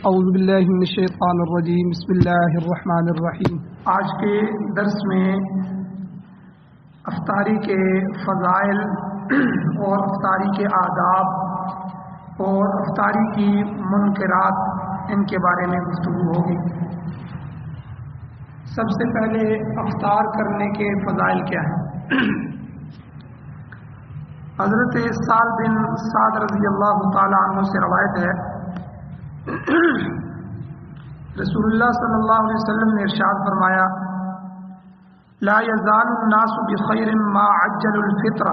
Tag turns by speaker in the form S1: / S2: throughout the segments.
S1: اعوذ باللہ من الشیطان الرجیم بسم اللہ الرحمن الرحیم۔
S2: آج کے درس میں افطاری کے فضائل اور افطاری کے آداب اور افطاری کی منکرات ان کے بارے میں گفتگو ہوگی۔ سب سے پہلے افطار کرنے کے فضائل کیا ہیں؟ حضرت سعد بن سعد رضی اللہ تعالی عنہ سے روایت ہے، رسول اللہ صلی اللہ علیہ وسلم نے ارشاد فرمایا، لا یزال الناس بخیر ما عجل الفطر۔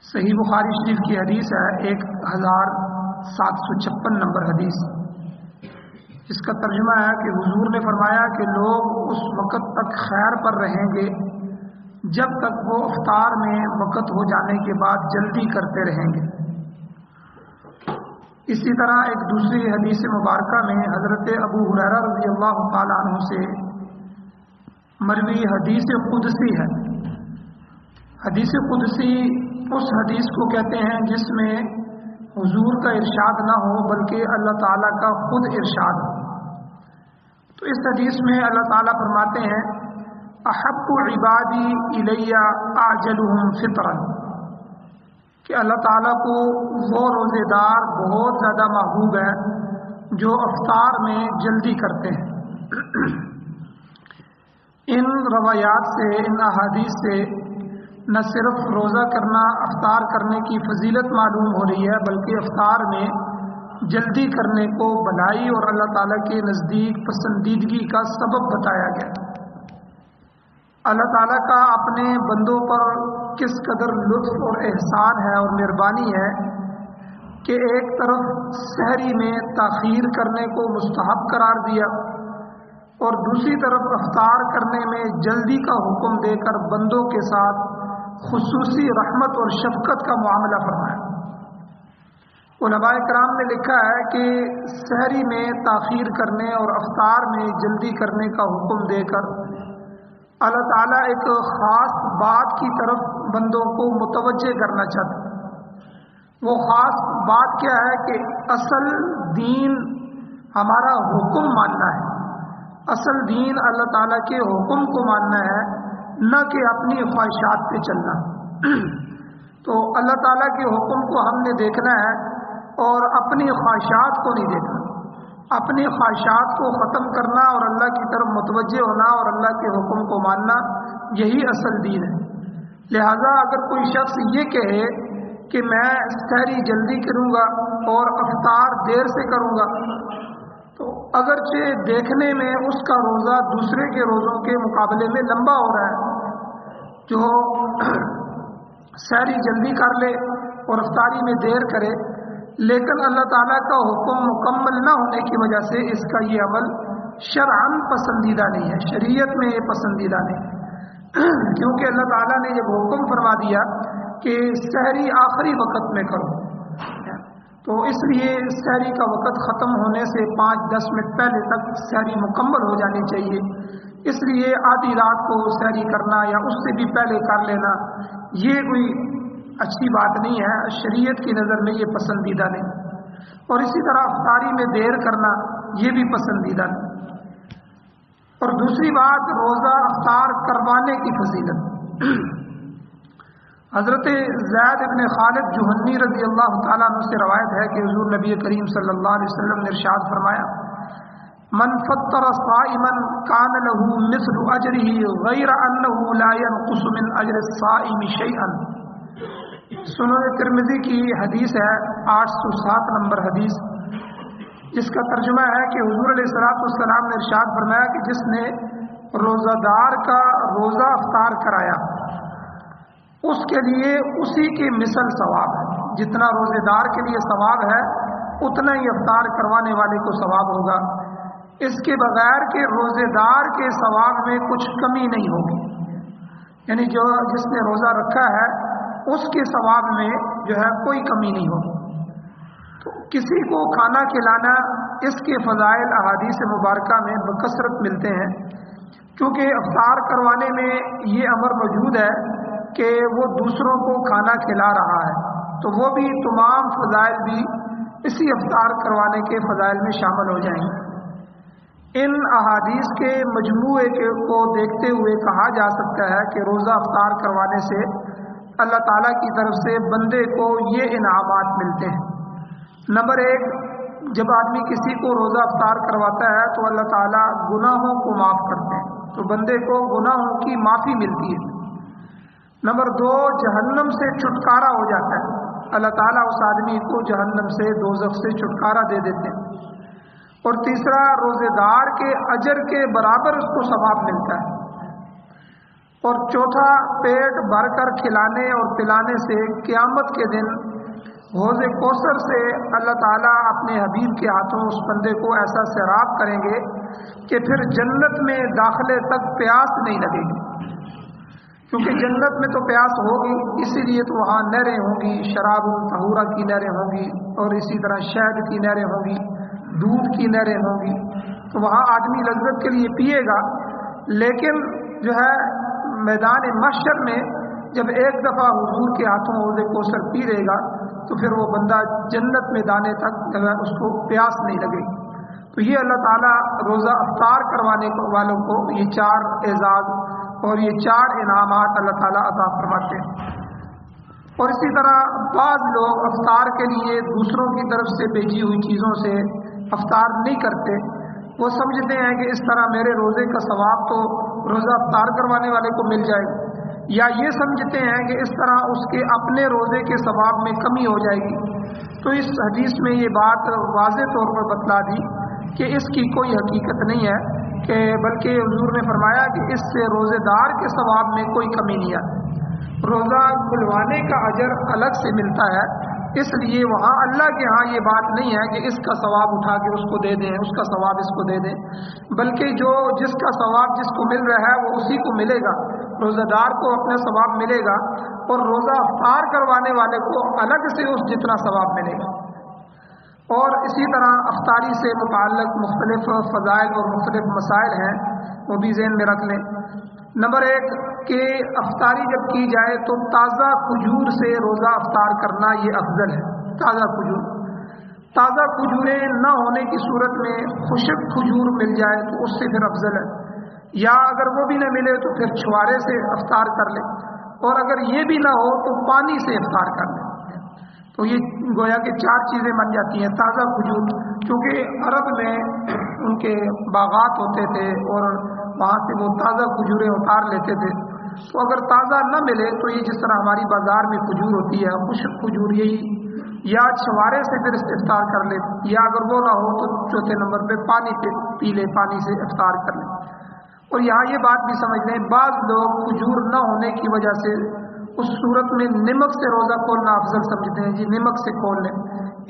S2: صحیح بخاری شریف کی حدیث ہے، 1756 نمبر حدیث، جس کا ترجمہ ہے کہ حضور نے فرمایا کہ لوگ اس وقت تک خیر پر رہیں گے جب تک وہ افطار میں وقت ہو جانے کے بعد جلدی کرتے رہیں گے۔ اسی طرح ایک دوسری حدیث مبارکہ میں حضرت ابو ہریرہ رضی اللہ تعالی عنہ سے مروی حدیث قدسی ہے۔ حدیث قدسی اس حدیث کو کہتے ہیں جس میں حضور کا ارشاد نہ ہو بلکہ اللہ تعالیٰ کا خود ارشاد ہو۔ تو اس حدیث میں اللہ تعالیٰ فرماتے ہیں، احب عبادی الی اعجلهم فطرا، کہ اللہ تعالیٰ کو وہ روزے دار بہت زیادہ محبوب ہے جو افطار میں جلدی کرتے ہیں۔ ان روایات سے، ان احادیث سے نہ صرف روزہ کرنا، افطار کرنے کی فضیلت معلوم ہو رہی ہے، بلکہ افطار میں جلدی کرنے کو بھلائی اور اللہ تعالیٰ کے نزدیک پسندیدگی کا سبب بتایا گیا۔ اللہ تعالیٰ کا اپنے بندوں پر کس قدر لطف اور احسان ہے اور مہربانی ہے کہ ایک طرف سحری میں تاخیر کرنے کو مستحب قرار دیا اور دوسری طرف افطار کرنے میں جلدی کا حکم دے کر بندوں کے ساتھ خصوصی رحمت اور شفقت کا معاملہ فرمایا۔ علماء کرام نے لکھا ہے کہ سحری میں تاخیر کرنے اور افطار میں جلدی کرنے کا حکم دے کر اللہ تعالیٰ ایک خاص بات کی طرف بندوں کو متوجہ کرنا چاہتا ہے۔ وہ خاص بات کیا ہے کہ اصل دین ہمارا حکم ماننا ہے، اصل دین اللہ تعالیٰ کے حکم کو ماننا ہے، نہ کہ اپنی خواہشات پہ چلنا۔ تو اللہ تعالیٰ کے حکم کو ہم نے دیکھنا ہے اور اپنی خواہشات کو نہیں دیکھنا۔ اپنی خواہشات کو ختم کرنا اور اللہ کی طرف متوجہ ہونا اور اللہ کے حکم کو ماننا، یہی اصل دین ہے۔ لہذا اگر کوئی شخص یہ کہے کہ میں سحری جلدی کروں گا اور افطار دیر سے کروں گا، تو اگرچہ دیکھنے میں اس کا روزہ دوسرے کے روزوں کے مقابلے میں لمبا ہو رہا ہے، جو سحری جلدی کر لے اور افطاری میں دیر کرے، لیکن اللہ تعالیٰ کا حکم مکمل نہ ہونے کی وجہ سے اس کا یہ عمل شرعاً پسندیدہ نہیں ہے، شریعت میں یہ پسندیدہ نہیں، کیونکہ اللہ تعالیٰ نے جب حکم فرما دیا کہ سحری آخری وقت میں کرو، تو اس لیے سحری کا وقت ختم ہونے سے 5-10 منٹ پہلے تک سحری مکمل ہو جانی چاہیے۔ اس لیے آدھی رات کو سحری کرنا یا اس سے بھی پہلے کر لینا یہ کوئی اچھی بات نہیں ہے، شریعت کی نظر میں یہ پسندیدہ نہیں۔ اور اسی طرح افطاری میں دیر کرنا یہ بھی پسندیدہ نہیں۔ اور دوسری بات، روزہ افطار کروانے کی فضیلت۔ حضرت زید بن خالد جہنی رضی اللہ تعالیٰ عنہ سے روایت ہے کہ حضور نبی کریم صلی اللہ علیہ وسلم نے ارشاد فرمایا، من فطر صائما کان له مثل اجره غیر انه لا ينقص من اجر الصائم شيئا۔ سنن ترمذی کی حدیث ہے، 807 نمبر حدیث، جس کا ترجمہ ہے کہ حضور علیہ الصلوۃ والسلام نے ارشاد فرمایا کہ جس نے روزہ دار کا روزہ افطار کرایا اس کے لیے اسی کی مثل ثواب ہے، جتنا روزے دار کے لیے ثواب ہے اتنا ہی افطار کروانے والے کو ثواب ہوگا، اس کے بغیر کہ روزے دار کے ثواب میں کچھ کمی نہیں ہوگی، یعنی جس نے روزہ رکھا ہے اس کے ثواب میں جو ہے کوئی کمی نہیں ہوگی۔ تو کسی کو کھانا کھلانا، اس کے فضائل احادیث مبارکہ میں بکثرت ملتے ہیں، کیونکہ افطار کروانے میں یہ امر موجود ہے کہ وہ دوسروں کو کھانا کھلا رہا ہے، تو وہ بھی تمام فضائل بھی اسی افطار کروانے کے فضائل میں شامل ہو جائیں گے۔ ان احادیث کے مجموعے کو دیکھتے ہوئے کہا جا سکتا ہے کہ روزہ افطار کروانے سے اللہ تعالیٰ کی طرف سے بندے کو یہ انعامات ملتے ہیں۔ نمبر 1، جب آدمی کسی کو روزہ افطار کرواتا ہے تو اللہ تعالیٰ گناہوں کو معاف کرتے ہیں، تو بندے کو گناہوں کی معافی ملتی ہے۔ نمبر 2، جہنم سے چھٹکارا ہو جاتا ہے، اللہ تعالیٰ اس آدمی کو جہنم سے، دوزخ سے چھٹکارا دے دیتے ہیں۔ اور تیسرا، روزے دار کے اجر کے برابر اس کو ثواب ملتا ہے۔ اور چوتھا، پیٹ بھر کر کھلانے اور پلانے سے قیامت کے دن حوض کوثر سے اللہ تعالیٰ اپنے حبیب کے ہاتھوں اس بندے کو ایسا سیراب کریں گے کہ پھر جنت میں داخلے تک پیاس نہیں لگے گی، کیونکہ جنت میں تو پیاس ہوگی، اسی لیے تو وہاں نہریں ہوں گی، شراب طہورہ کی نہریں ہوں گی، اور اسی طرح شہد کی نہریں ہوں گی، دودھ کی نہریں ہوں گی، تو وہاں آدمی لذت کے لیے پیے گا۔ لیکن جو ہے میدان محشر میں جب ایک دفعہ حضور کے ہاتھوں حوض کوثر پی لے گا تو پھر وہ بندہ جنت میں دانے تک جو ہے اس کو پیاس نہیں لگے گی۔ تو یہ اللہ تعالیٰ روزہ افطار کروانے والوں کو یہ 4 اعزاز اور یہ 4 انعامات اللہ تعالیٰ عطا فرماتے ہیں۔ اور اسی طرح بعض لوگ افطار کے لیے دوسروں کی طرف سے بھیجی ہوئی چیزوں سے افطار نہیں کرتے، وہ سمجھتے ہیں کہ اس طرح میرے روزے کا ثواب تو روزہ افطار کروانے والے کو مل جائے گا، یا یہ سمجھتے ہیں کہ اس طرح اس کے اپنے روزے کے ثواب میں کمی ہو جائے گی۔ تو اس حدیث میں یہ بات واضح طور پر بتلا دی کہ اس کی کوئی حقیقت نہیں ہے، کہ بلکہ حضور نے فرمایا کہ اس سے روزے دار کے ثواب میں کوئی کمی نہیں ہے، روزہ کھلوانے کا اجر الگ سے ملتا ہے، اس لیے وہاں اللہ کے ہاں یہ بات نہیں ہے کہ اس کا ثواب اٹھا کے اس کو دے دیں، اس کا ثواب اس کو دے دیں، بلکہ جس کا ثواب جس کو مل رہا ہے وہ اسی کو ملے گا، روزہ دار کو اپنا ثواب ملے گا، اور روزہ افطار کروانے والے کو الگ سے اس جتنا ثواب ملے گا۔ اور اسی طرح افطاری سے متعلق مختلف فضائل اور مختلف مسائل ہیں، وہ بھی ذہن میں رکھ لیں۔ نمبر 1 کہ افطاری جب کی جائے تو تازہ کھجور سے روزہ افطار کرنا یہ افضل ہے۔ تازہ کھجوریں نہ ہونے کی صورت میں خشک کھجور مل جائے تو اس سے پھر افضل ہے، یا اگر وہ بھی نہ ملے تو پھر چھوارے سے افطار کر لیں، اور اگر یہ بھی نہ ہو تو پانی سے افطار کر لیں۔ تو یہ گویا کہ 4 چیزیں بن جاتی ہیں۔ تازہ کھجور، کیونکہ عرب میں ان کے باغات ہوتے تھے اور وہاں سے وہ تازہ کھجوریں اتار لیتے تھے، تو اگر تازہ نہ ملے تو یہ جس طرح ہماری بازار میں کھجور ہوتی ہے خشک کھجور، یہی یا چھوارے سے پھر افطار کر لے، یا اگر وہ نہ ہو تو چوتھے نمبر پہ پانی پی لے، پانی سے افطار کر لے۔ اور یہاں یہ بات بھی سمجھ لیں، بعض لوگ کھجور نہ ہونے کی وجہ سے اس صورت میں نمک سے روزہ کھولنا افضل سمجھتے ہیں، جی نمک سے کھول لیں،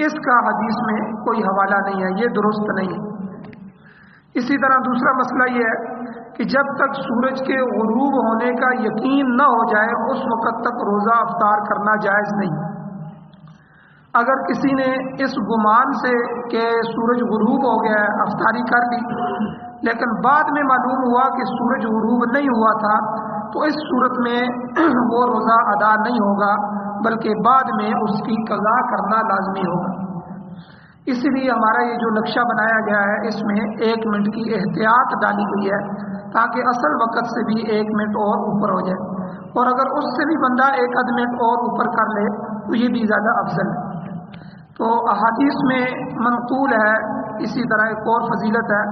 S2: اس کا حدیث میں کوئی حوالہ نہیں ہے، یہ درست نہیں ہے۔ اسی طرح دوسرا مسئلہ یہ ہے کہ جب تک سورج کے غروب ہونے کا یقین نہ ہو جائے اس وقت تک روزہ افطار کرنا جائز نہیں۔ اگر کسی نے اس گمان سے کہ سورج غروب ہو گیا ہے افطاری کر لی، لیکن بعد میں معلوم ہوا کہ سورج غروب نہیں ہوا تھا، تو اس صورت میں وہ روزہ ادا نہیں ہوگا، بلکہ بعد میں اس کی قضا کرنا لازمی ہوگا۔ اسی لیے ہمارا یہ جو نقشہ بنایا گیا ہے اس میں 1 منٹ کی احتیاط ڈالی گئی ہے، تاکہ اصل وقت سے بھی 1 منٹ اور اوپر ہو جائے، اور اگر اس سے بھی بندہ 1 منٹ اور اوپر کر لے تو یہ بھی زیادہ افضل ہے۔ تو احادیث میں منقول ہے، اسی طرح ایک اور فضیلت ہے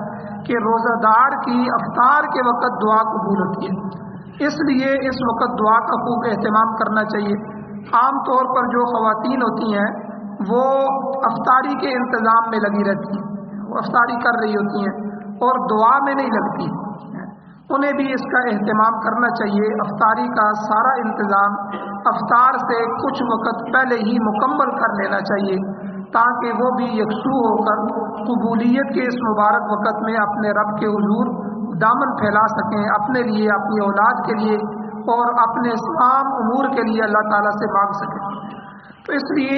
S2: کہ روزہ دار کی افطار کے وقت دعا قبول ہوتی ہے، اس لیے اس وقت دعا کا خوب اہتمام کرنا چاہیے۔ عام طور پر جو خواتین ہوتی ہیں وہ افطاری کے انتظام میں لگی رہتی ہیں، وہ افطاری کر رہی ہوتی ہیں اور دعا میں نہیں لگتی، انہیں بھی اس کا اہتمام کرنا چاہیے۔ افطاری کا سارا انتظام افطار سے کچھ وقت پہلے ہی مکمل کر لینا چاہیے، تاکہ وہ بھی یکسو ہو کر قبولیت کے اس مبارک وقت میں اپنے رب کے حضور دامن پھیلا سکیں، اپنے لیے، اپنی اولاد کے لیے اور اپنے تمام امور کے لیے اللہ تعالیٰ سے مانگ سکیں۔ تو اس لیے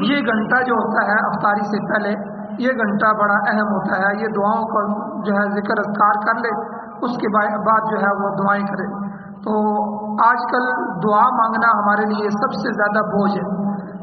S2: یہ گھنٹہ جو ہوتا ہے افطاری سے پہلے، یہ گھنٹہ بڑا اہم ہوتا ہے، یہ دعاؤں کا جو ہے ذکر اذکار کر لے، اس کے بعد جو ہے وہ دعائیں کرے۔ تو آج کل دعا مانگنا ہمارے لیے سب سے زیادہ بوجھ ہے،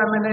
S2: MNA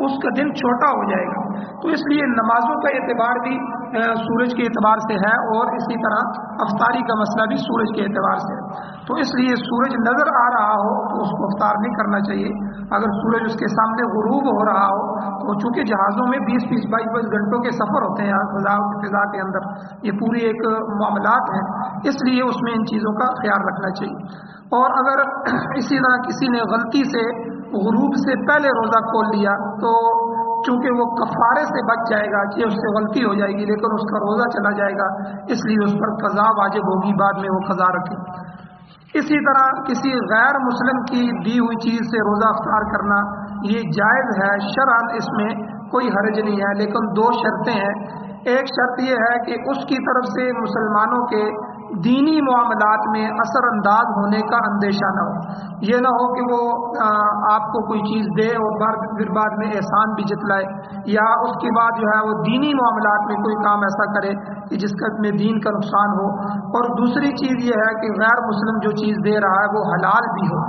S2: اس کا دن چھوٹا ہو جائے گا. تو اس لیے نمازوں کا اعتبار بھی سورج کے اعتبار سے ہے، اور اسی طرح افطاری کا مسئلہ بھی سورج کے اعتبار سے ہے. تو اس لیے سورج نظر آ رہا ہو تو اس کو افطار نہیں کرنا چاہیے. اگر سورج اس کے سامنے غروب ہو رہا ہو تو چونکہ جہازوں میں 20-20 22 گھنٹوں کے سفر ہوتے ہیں فضا کے اندر، یہ پوری ایک معاملات ہیں، اس لیے اس میں ان چیزوں کا خیال رکھنا چاہیے. اور اگر اسی طرح کسی نے غلطی سے غروب سے پہلے روزہ کھول لیا تو چونکہ وہ کفارے سے بچ جائے گا کہ اس سے غلطی ہو جائے گی لیکن اس کا روزہ چلا جائے گا، اس لیے اس پر قضا واجب ہوگی، بعد میں وہ قضا رکھے. اسی طرح کسی غیر مسلم کی دی ہوئی چیز سے روزہ افطار کرنا یہ جائز ہے شرعاً، اس میں کوئی حرج نہیں ہے، لیکن 2 شرطیں ہیں. ایک شرط یہ ہے کہ اس کی طرف سے مسلمانوں کے دینی معاملات میں اثر انداز ہونے کا اندیشہ نہ ہو. یہ نہ ہو کہ وہ آپ کو کوئی چیز دے اور پھر بعد میں احسان بھی جتلائے، یا اس کے بعد جو ہے وہ دینی معاملات میں کوئی کام ایسا کرے کہ جس کا میں دین کا نقصان ہو. اور دوسری چیز یہ ہے کہ غیر مسلم جو چیز دے رہا ہے وہ حلال بھی ہو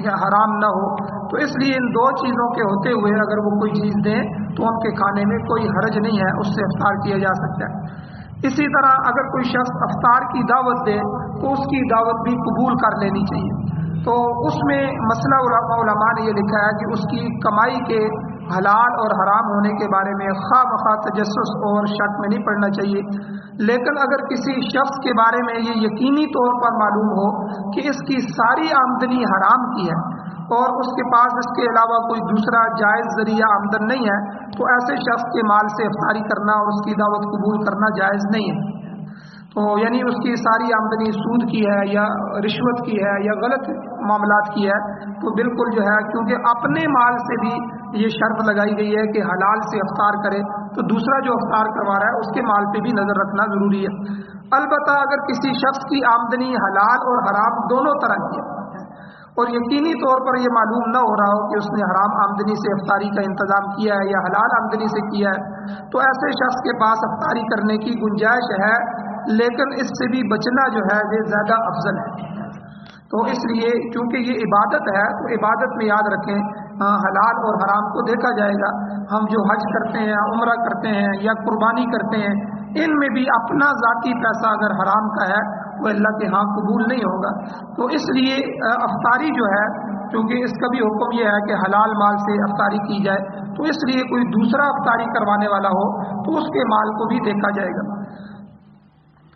S2: یا حرام نہ ہو. تو اس لیے ان 2 چیزوں کے ہوتے ہوئے اگر وہ کوئی چیز دیں تو ان کے کھانے میں کوئی حرج نہیں ہے، اس سے افطار کیا جا سکتا ہے. اسی طرح اگر کوئی شخص افطار کی دعوت دے تو اس کی دعوت بھی قبول کر لینی چاہیے. تو اس میں مسئلہ علماء نے یہ لکھا ہے کہ اس کی کمائی کے حلال اور حرام ہونے کے بارے میں خواہ مخواہ تجسس اور شک میں نہیں پڑنا چاہیے. لیکن اگر کسی شخص کے بارے میں یہ یقینی طور پر معلوم ہو کہ اس کی ساری آمدنی حرام کی ہے اور اس کے پاس اس کے علاوہ کوئی دوسرا جائز ذریعہ آمدن نہیں ہے، تو ایسے شخص کے مال سے افطاری کرنا اور اس کی دعوت قبول کرنا جائز نہیں ہے. تو یعنی اس کی ساری آمدنی سود کی ہے یا رشوت کی ہے یا غلط معاملات کی ہے تو بالکل جو ہے، کیونکہ اپنے مال سے بھی یہ شرط لگائی گئی ہے کہ حلال سے افطار کرے، تو دوسرا جو افطار کروا رہا ہے اس کے مال پہ بھی نظر رکھنا ضروری ہے. البتہ اگر کسی شخص کی آمدنی حلال اور حرام دونوں طرح کی ہے اور یقینی طور پر یہ معلوم نہ ہو رہا ہو کہ اس نے حرام آمدنی سے افطاری کا انتظام کیا ہے یا حلال آمدنی سے کیا ہے، تو ایسے شخص کے پاس افطاری کرنے کی گنجائش ہے، لیکن اس سے بھی بچنا جو ہے یہ زیادہ افضل ہے. تو اس لیے چونکہ یہ عبادت ہے تو عبادت میں یاد رکھیں حلال اور حرام کو دیکھا جائے گا. ہم جو حج کرتے ہیں، عمرہ کرتے ہیں یا قربانی کرتے ہیں، ان میں بھی اپنا ذاتی پیسہ اگر حرام کا ہے وہ اللہ کے ہاں قبول نہیں ہوگا. تو اس لیے افطاری جو ہے، چونکہ اس کا بھی حکم یہ ہے کہ حلال مال سے افطاری کی جائے، تو اس لیے کوئی دوسرا افطاری کروانے والا ہو تو اس کے مال کو بھی دیکھا جائے گا.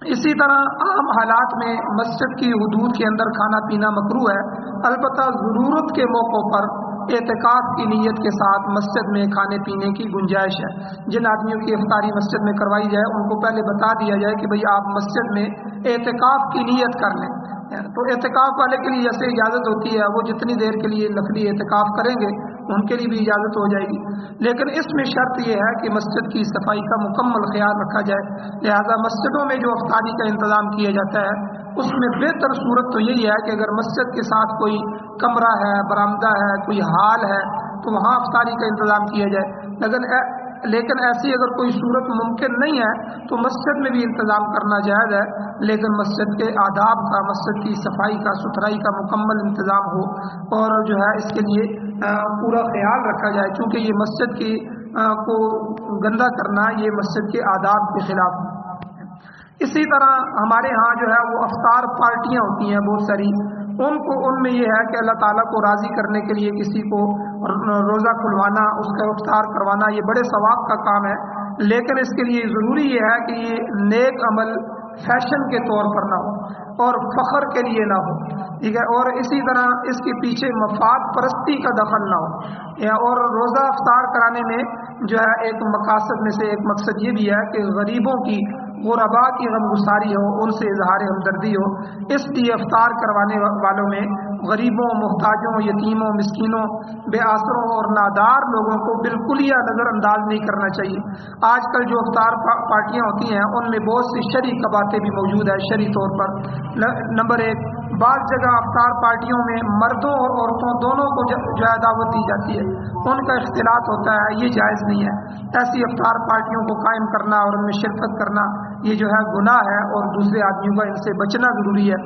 S2: اسی طرح عام حالات میں مسجد کی حدود کے اندر کھانا پینا مکروہ ہے، البتہ ضرورت کے موقعوں پر اعتکاف کی نیت کے ساتھ مسجد میں کھانے پینے کی گنجائش ہے. جن آدمیوں کی افطاری مسجد میں کروائی جائے ان کو پہلے بتا دیا جائے کہ بھئی آپ مسجد میں اعتکاف کی نیت کر لیں. تو اعتکاف والے کے لیے جیسے اجازت ہوتی ہے، وہ جتنی دیر کے لیے نفلی اعتکاف کریں گے ان کے لیے بھی اجازت ہو جائے گی. لیکن اس میں شرط یہ ہے کہ مسجد کی صفائی کا مکمل خیال رکھا جائے. لہذا مسجدوں میں جو افطاری کا انتظام کیا جاتا ہے اس میں بہتر صورت تو یہی ہے کہ اگر مسجد کے ساتھ کوئی کمرہ ہے، برآمدہ ہے، کوئی ہال ہے تو وہاں افطاری کا انتظام کیا جائے. لیکن ایسی اگر کوئی صورت ممکن نہیں ہے تو مسجد میں بھی انتظام کرنا جائز ہے، لیکن مسجد کے آداب کا، مسجد کی صفائی کا، ستھرائی کا مکمل انتظام ہو اور جو ہے اس کے لیے پورا خیال رکھا جائے، چونکہ یہ مسجد کی کو گندہ کرنا یہ مسجد کے آداب کے خلاف ہے. اسی طرح ہمارے ہاں جو ہے وہ افطار پارٹیاں ہوتی ہیں بہت ساری، ان میں یہ ہے کہ اللہ تعالیٰ کو راضی کرنے کے لیے کسی کو روزہ کھلوانا، اس کا افطار کروانا یہ بڑے ثواب کا کام ہے. لیکن اس کے لیے ضروری یہ ہے کہ یہ نیک عمل فیشن کے طور پر نہ ہو اور فخر کے لیے نہ ہو، ٹھیک ہے. اور اسی طرح اس کے پیچھے مفاد پرستی کا دخل نہ ہو. اور روزہ افطار کرانے میں جو ہے ایک مقاصد میں سے ایک مقصد یہ بھی ہے کہ غریبوں کی، غرباء کی غمگساری ہو، ان سے اظہار ہمدردی ہو. اس لیے افطار کروانے والوں میں غریبوں، محتاجوں، یتیموں، مسکینوں، بے آسروں اور نادار لوگوں کو بالکل ہی نظر انداز نہیں کرنا چاہیے. آج کل جو افطار پارٹیاں ہوتی ہیں ان میں بہت سی شرعی باتیں بھی موجود ہے. شرعی طور پر نمبر 1، بعض جگہ افطار پارٹیوں میں مردوں اور عورتوں دونوں کو جو ہے دعوت دی جاتی ہے، ان کا اختلاط ہوتا ہے، یہ جائز نہیں ہے. ایسی افطار پارٹیوں کو قائم کرنا اور ان میں شرکت کرنا یہ جو ہے گناہ ہے اور دوسرے آدمیوں کا ان سے بچنا ضروری ہے.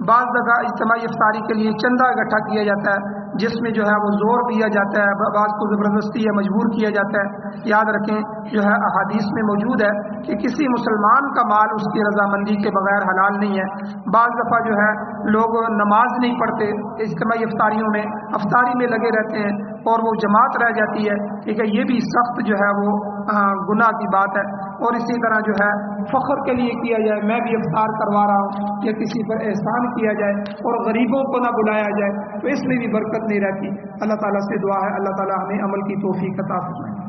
S2: بعض جگہ اجتماعی افطاری کے لیے چندہ اکٹھا کیا جاتا ہے، جس میں جو ہے وہ زور دیا جاتا ہے، بعض کو زبردستی یا مجبور کیا جاتا ہے۔ یاد رکھیں جو ہے احادیث میں موجود ہے کہ کسی مسلمان کا مال اس کی رضامندی کے بغیر حلال نہیں ہے۔ بعض دفعہ جو ہے لوگ نماز نہیں پڑھتے، اجتماعی افطاریوں میں افطاری میں لگے رہتے ہیں اور وہ جماعت رہ جاتی ہے، ٹھیک ہے، یہ بھی سخت جو ہے وہ گناہ کی بات ہے۔ اور اسی طرح جو ہے فخر کے لیے کیا جائے، میں بھی افطار کروا رہا ہوں، یا کسی پر احسان کیا جائے اور غریبوں کو نہ بلایا جائے، تو اس میں بھی برکت نہیں رہتی۔ اللہ تعالیٰ سے دعا ہے اللہ تعالیٰ ہمیں عمل کی توفیق عطا فرمائے۔